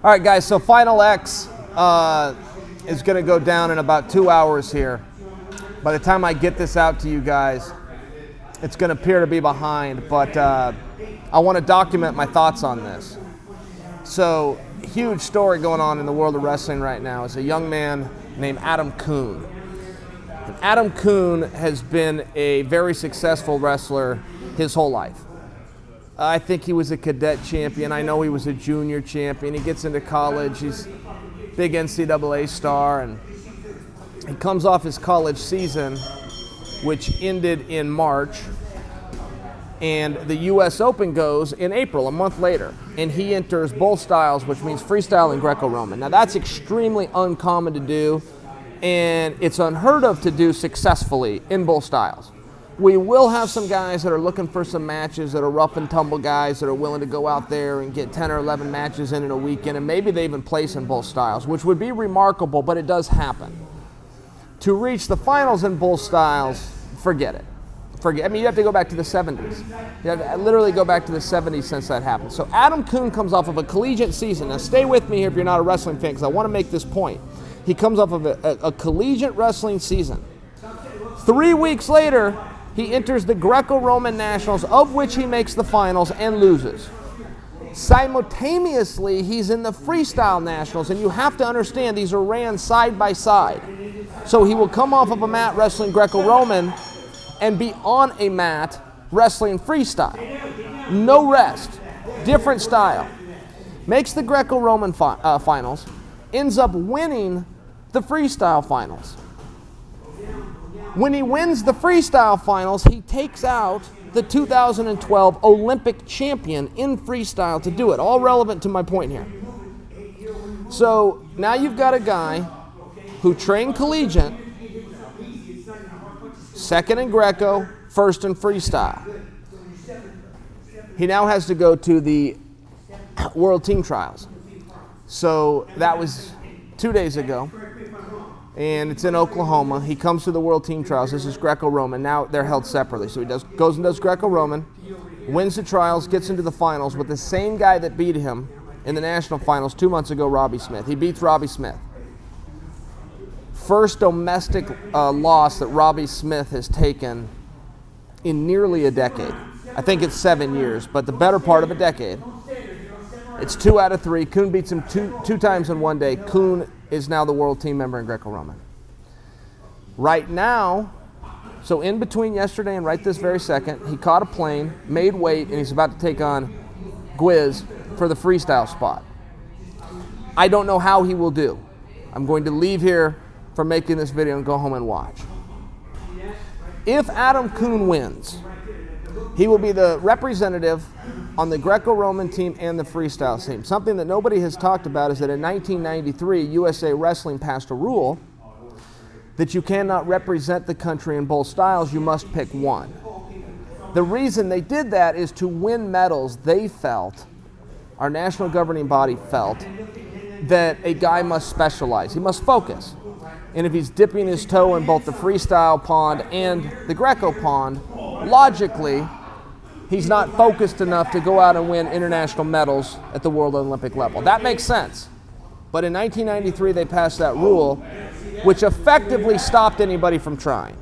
All right, guys, so Final X is going to go down in about 2 hours here. By the time I get this out to you guys, it's going to appear to be behind, but I want to document my thoughts on this. So, huge story going on in the world of wrestling right now is a young man named Adam Coon. And Adam Coon has been a very successful wrestler his whole life. I think he was a cadet champion. I know he was a junior champion. He gets into college. He's a big NCAA star, and he comes off his college season, which ended in March, and the U.S. Open goes in April, a month later, and he enters both styles, which means freestyle and Greco-Roman. Now, that's extremely uncommon to do, and it's unheard of to do successfully in both styles. We will have some guys that are looking for some matches that are rough and tumble guys that are willing to go out there and get 10 or 11 matches in a weekend, and maybe they even place in both styles, which would be remarkable, but it does happen. To reach the finals in both styles, forget it. I mean, you have to go back to the 70s. You have to literally go back to the 70s since that happened. So Adam Coon comes off of a collegiate season. Now, stay with me here if you're not a wrestling fan, because I want to make this point. He comes off of a collegiate wrestling season. 3 weeks later, he enters the Greco-Roman Nationals, of which he makes the finals and loses. Simultaneously, he's in the Freestyle Nationals, and you have to understand these are ran side by side. So he will come off of a mat wrestling Greco-Roman and be on a mat wrestling freestyle. No rest, different style. Makes the Greco-Roman finals, ends up winning the freestyle finals. When he wins the freestyle finals, he takes out the 2012 Olympic champion in freestyle to do it. All relevant to my point here. So now you've got a guy who trained collegiate, second in Greco, first in freestyle. He now has to go to the World Team Trials. So that was 2 days ago. And it's in Oklahoma. He comes to the World Team Trials. This is Greco-Roman. Now they're held separately. So he goes and does Greco-Roman, wins the trials, gets into the finals with the same guy that beat him in the national finals 2 months ago, Robbie Smith. He beats Robbie Smith. First domestic loss that Robbie Smith has taken in nearly a decade. I think it's 7 years, but the better part of a decade. It's 2 out of 3. Coon beats him two times in 1 day. Coon is now the world team member in Greco-Roman. Right now, so in between yesterday and right this very second, he caught a plane, made weight, and he's about to take on Gwiz for the freestyle spot. I don't know how he will do. I'm going to leave here for making this video and go home and watch. If Adam Coon wins, he will be the representative on the Greco-Roman team and the freestyle team. Something that nobody has talked about is that in 1993, USA Wrestling passed a rule that you cannot represent the country in both styles, you must pick one. The reason they did that is to win medals, they felt, our national governing body felt, that a guy must specialize, he must focus. And if he's dipping his toe in both the freestyle pond and the Greco pond, logically, he's not focused enough to go out and win international medals at the World Olympic level. That makes sense. But in 1993, they passed that rule, which effectively stopped anybody from trying.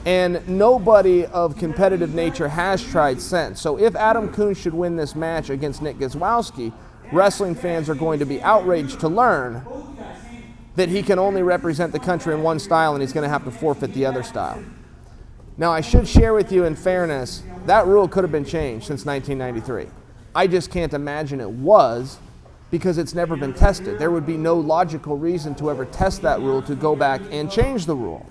And nobody of competitive nature has tried since. So if Adam Coon should win this match against Nick Gizwowski, wrestling fans are going to be outraged to learn that he can only represent the country in one style and he's going to have to forfeit the other style. Now, I should share with you in fairness, that rule could have been changed since 1993. I just can't imagine it was because it's never been tested. There would be no logical reason to ever test that rule to go back and change the rule.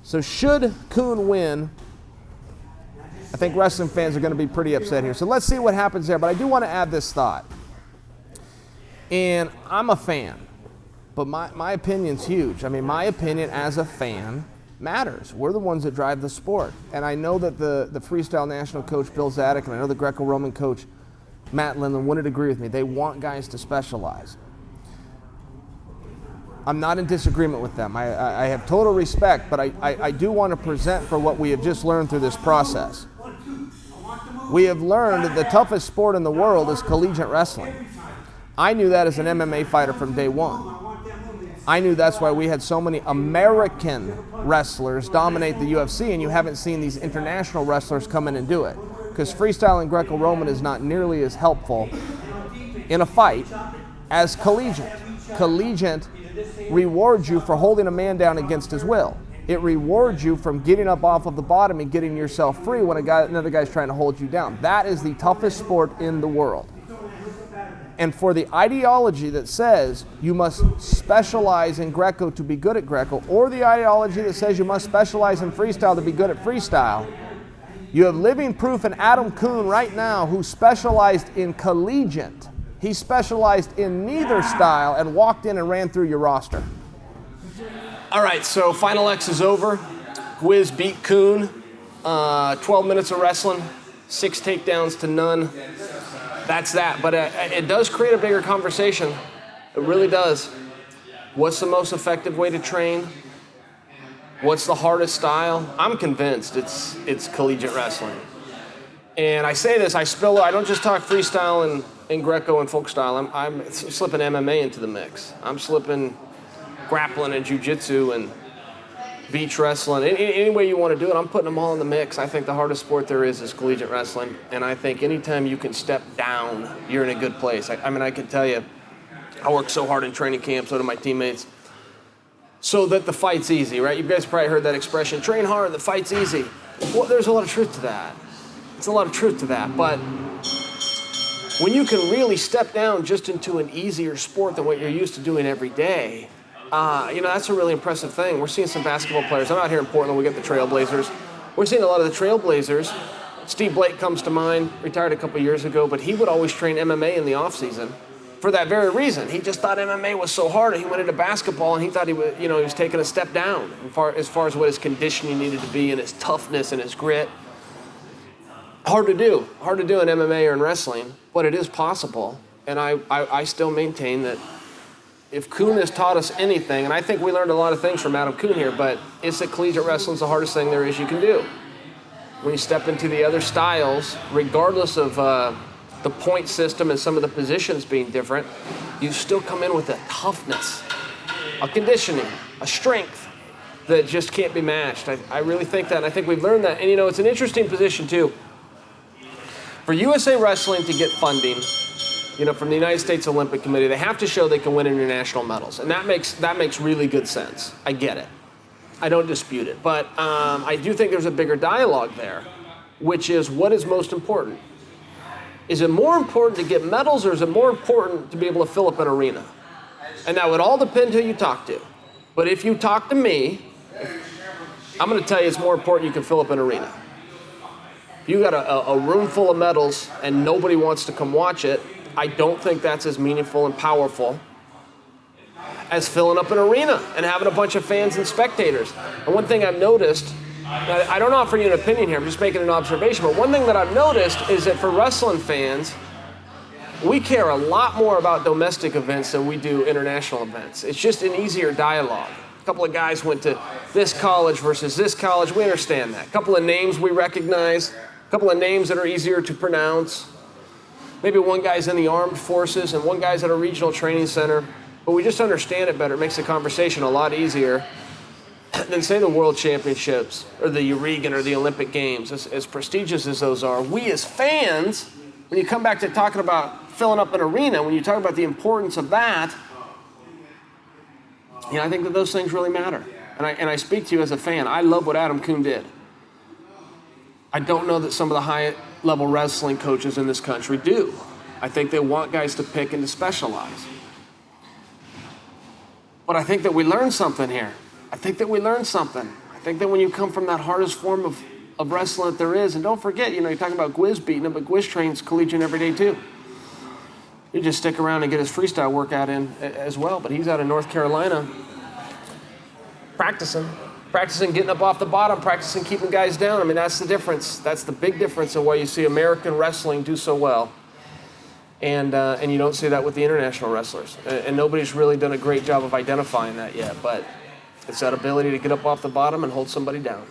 So should Coon win, I think wrestling fans are going to be pretty upset here. So let's see what happens there. But I do want to add this thought. And I'm a fan, but my opinion's huge. I mean, my opinion as a fan matters. We're the ones that drive the sport. And I know that the freestyle national coach, Bill Zadek, and I know the Greco-Roman coach, Matt Lindland, wouldn't agree with me. They want guys to specialize. I'm not in disagreement with them. I have total respect, but I do want to present for what we have just learned through this process. We have learned that the toughest sport in the world is collegiate wrestling. I knew that as an MMA fighter from day one. I knew that's why we had so many American wrestlers dominate the UFC, and you haven't seen these international wrestlers come in and do it. Because freestyle and Greco-Roman is not nearly as helpful in a fight as collegiate. Collegiate rewards you for holding a man down against his will. It rewards you from getting up off of the bottom and getting yourself free when another guy's trying to hold you down. That is the toughest sport in the world. And for the ideology that says you must specialize in Greco to be good at Greco, or the ideology that says you must specialize in freestyle to be good at freestyle, you have living proof in Adam Kuhn right now, who specialized in collegiate. He specialized in neither style and walked in and ran through your roster. All right, so Final X is over. Gwiz beat Kuhn. 12 minutes of wrestling, 6 takedowns to none. That's that, but it does create a bigger conversation. It really does. What's the most effective way to train? What's the hardest style? I'm convinced it's collegiate wrestling. And I say this, I don't just talk freestyle and Greco and folk style. I'm slipping MMA into the mix. I'm slipping grappling and jiu-jitsu and beach wrestling. Any way you want to do it, I'm putting them all in the mix. I think the hardest sport there is collegiate wrestling. And I think anytime you can step down, you're in a good place. I mean, I can tell you, I work so hard in training camp, so do my teammates, so that the fight's easy, right? You guys probably heard that expression, train hard, the fight's easy. Well, there's a lot of truth to that. It's a lot of truth to that. But when you can really step down just into an easier sport than what you're used to doing every day, that's a really impressive thing. We're seeing some basketball players. I'm out here in Portland. We got the Trailblazers. We're seeing a lot of the Trailblazers. Steve Blake comes to mind, retired a couple years ago, but he would always train MMA in the offseason for that very reason. He just thought MMA was so hard, and he went into basketball, and he thought he was taking a step down as far as what his conditioning needed to be and his toughness and his grit. Hard to do in MMA or in wrestling, but it is possible. And I still maintain that if Kuhn has taught us anything, and I think we learned a lot of things from Adam Kuhn here, but it's that collegiate wrestling is the hardest thing there is you can do. When you step into the other styles, regardless of the point system and some of the positions being different, you still come in with a toughness, a conditioning, a strength that just can't be matched. I really think that, and I think we've learned that. And it's an interesting position too. For USA Wrestling to get funding, from the United States Olympic Committee, they have to show they can win international medals, and that makes really good sense. I get it. I don't dispute it, but I do think there's a bigger dialogue there, which is what is most important. Is it more important to get medals, or is it more important to be able to fill up an arena? And that would all depend who you talk to. But if you talk to me, I'm going to tell you it's more important you can fill up an arena. If you got a room full of medals and nobody wants to come watch it, I don't think that's as meaningful and powerful as filling up an arena and having a bunch of fans and spectators. And one thing I've noticed, I don't offer you an opinion here, I'm just making an observation, but one thing that I've noticed is that for wrestling fans, we care a lot more about domestic events than we do international events. It's just an easier dialogue. A couple of guys went to this college versus this college, we understand that. A couple of names we recognize, a couple of names that are easier to pronounce. Maybe one guy's in the armed forces and one guy's at a regional training center, but we just understand it better. It makes the conversation a lot easier than, say, the World Championships or the Eureka or the Olympic Games. As prestigious as those are, we as fans, when you come back to talking about filling up an arena, when you talk about the importance of that, I think that those things really matter. And I speak to you as a fan. I love what Adam Kuhn did. I don't know that some of the high-level wrestling coaches in this country do. I think they want guys to pick and to specialize. But I think that we learned something here. I think that when you come from that hardest form of wrestling that there is, and don't forget, you're talking about Gwiz beating him, but Gwiz trains collegiate every day too. You just stick around and get his freestyle workout in as well, but he's out of North Carolina practicing getting up off the bottom, practicing keeping guys down. I mean, that's the difference. That's the big difference of why you see American wrestling do so well. And you don't see that with the international wrestlers. And nobody's really done a great job of identifying that yet. But it's that ability to get up off the bottom and hold somebody down.